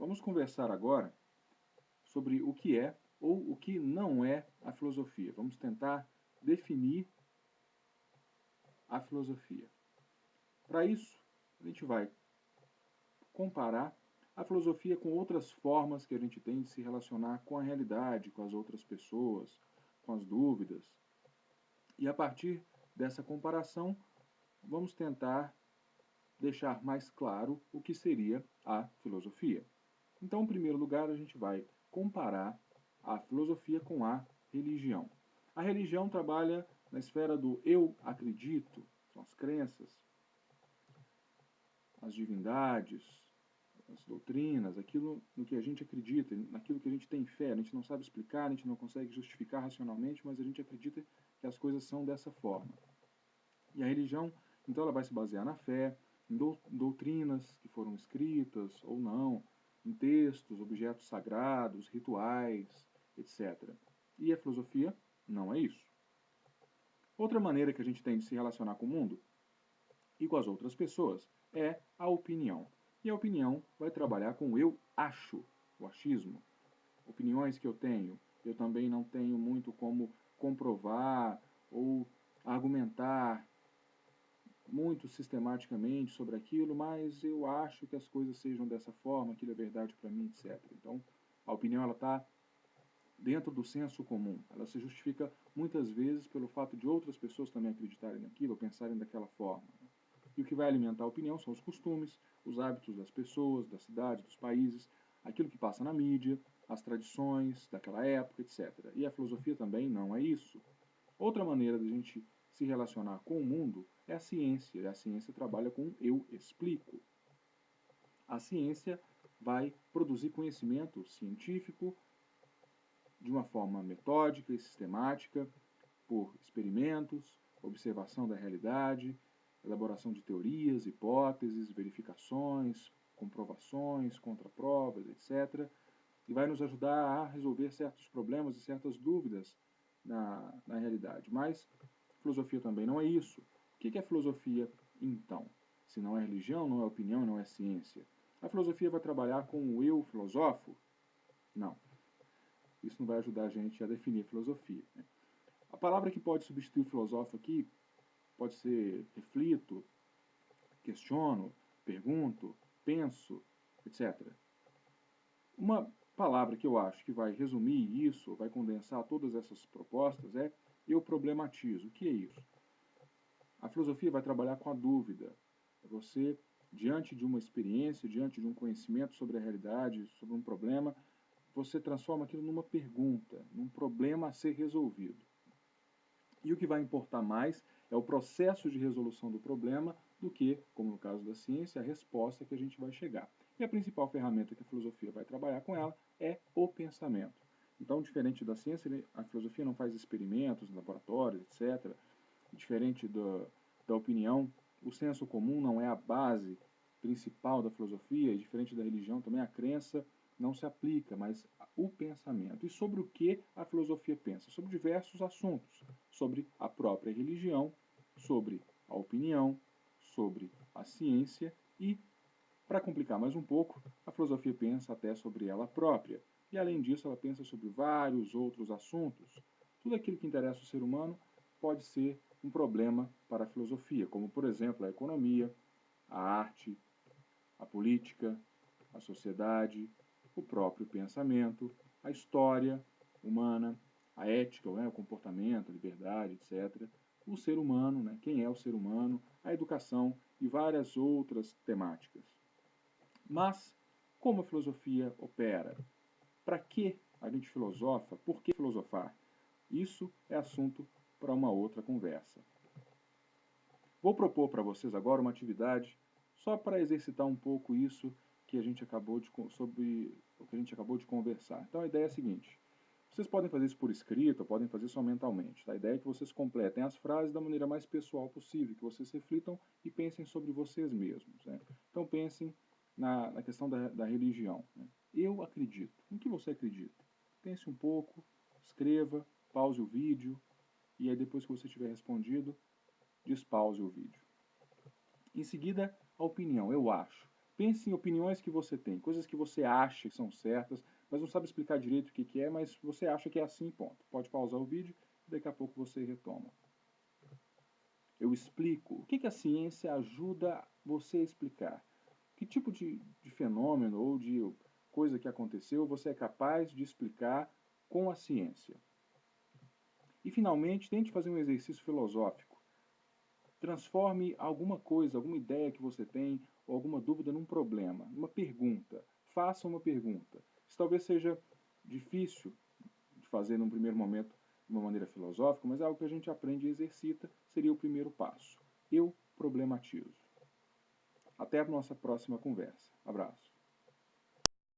Vamos conversar agora sobre o que é ou o que não é a filosofia. Vamos tentar definir a filosofia. Para isso, a gente vai comparar a filosofia com outras formas que a gente tem de se relacionar com a realidade, com as outras pessoas, com as dúvidas. E a partir dessa comparação, vamos tentar deixar mais claro o que seria a filosofia. Então, em primeiro lugar, a gente vai comparar a filosofia com a religião. A religião trabalha na esfera do eu acredito, são as crenças, as divindades, as doutrinas, aquilo no que a gente acredita, naquilo que a gente tem fé. A gente não sabe explicar, a gente não consegue justificar racionalmente, mas a gente acredita que as coisas são dessa forma. E a religião, então, ela vai se basear na fé, em doutrinas que foram escritas ou não, em textos, objetos sagrados, rituais, etc. E a filosofia não é isso. Outra maneira que a gente tem de se relacionar com o mundo e com as outras pessoas é a opinião. E a opinião vai trabalhar com o eu acho, o achismo. Opiniões que eu tenho, eu também não tenho muito como comprovar ou argumentar muito sistematicamente sobre aquilo, mas eu acho que as coisas sejam dessa forma, aquilo é verdade para mim, etc. Então, a opinião ela está dentro do senso comum. Ela se justifica muitas vezes pelo fato de outras pessoas também acreditarem naquilo ou pensarem daquela forma. E o que vai alimentar a opinião são os costumes, os hábitos das pessoas, da cidade, dos países, aquilo que passa na mídia, as tradições daquela época, etc. E a filosofia também não é isso. Outra maneira de a gente se relacionar com o mundo é a ciência. E a ciência trabalha com eu explico. A ciência vai produzir conhecimento científico de uma forma metódica e sistemática, por experimentos, observação da realidade, elaboração de teorias, hipóteses, verificações, comprovações, contraprovas, etc. E vai nos ajudar a resolver certos problemas e certas dúvidas na realidade. Mas filosofia também não é isso. O que é filosofia, então? Se não é religião, não é opinião, não é ciência. A filosofia vai trabalhar com o eu filosofo? Não. Isso não vai ajudar a gente a definir a filosofia. A palavra que pode substituir filosofo aqui pode ser reflito, questiono, pergunto, penso, etc. Uma palavra que eu acho que vai resumir isso, vai condensar todas essas propostas é eu problematizo. O que é isso? A filosofia vai trabalhar com a dúvida. Você, diante de uma experiência, diante de um conhecimento sobre a realidade, sobre um problema, você transforma aquilo numa pergunta, num problema a ser resolvido. E o que vai importar mais é o processo de resolução do problema do que, como no caso da ciência, a resposta que a gente vai chegar. E a principal ferramenta que a filosofia vai trabalhar com ela é o pensamento. Então, diferente da ciência, a filosofia não faz experimentos em laboratórios, etc. Diferente da opinião, o senso comum não é a base principal da filosofia, e diferente da religião também a crença não se aplica, mas o pensamento. E sobre o que a filosofia pensa? Sobre diversos assuntos, sobre a própria religião, sobre a opinião, sobre a ciência e, para complicar mais um pouco, a filosofia pensa até sobre ela própria. E além disso, ela pensa sobre vários outros assuntos. Tudo aquilo que interessa o ser humano pode ser um problema para a filosofia, como, por exemplo, a economia, a arte, a política, a sociedade, o próprio pensamento, a história humana, a ética, o comportamento, a liberdade, etc. O ser humano, quem é o ser humano, a educação e várias outras temáticas. Mas, como a filosofia opera? Para que a gente filosofa? Por que filosofar? Isso é assunto para uma outra conversa. Vou propor para vocês agora uma atividade só para exercitar um pouco isso que a gente acabou de, sobre o que a gente acabou de conversar. Então a ideia é a seguinte: vocês podem fazer isso por escrito, ou podem fazer só mentalmente. A ideia é que vocês completem as frases da maneira mais pessoal possível, que vocês reflitam e pensem sobre vocês mesmos. Então pensem na questão da religião. Eu acredito. Em que você acredita? Pense um pouco, escreva, pause o vídeo, e aí depois que você tiver respondido, despause o vídeo. Em seguida, a opinião, eu acho. Pense em opiniões que você tem, coisas que você acha que são certas, mas não sabe explicar direito o que é, mas você acha que é assim, ponto. Pode pausar o vídeo e daqui a pouco você retoma. Eu explico. O que a ciência ajuda você a explicar? Que tipo de fenômeno ou de coisa que aconteceu você é capaz de explicar com a ciência? E, finalmente, tente fazer um exercício filosófico. Transforme alguma coisa, alguma ideia que você tem, ou alguma dúvida num problema, numa pergunta. Faça uma pergunta. Isso talvez seja difícil de fazer num primeiro momento de uma maneira filosófica, mas é algo que a gente aprende e exercita, seria o primeiro passo. Eu problematizo. Até a nossa próxima conversa. Abraço.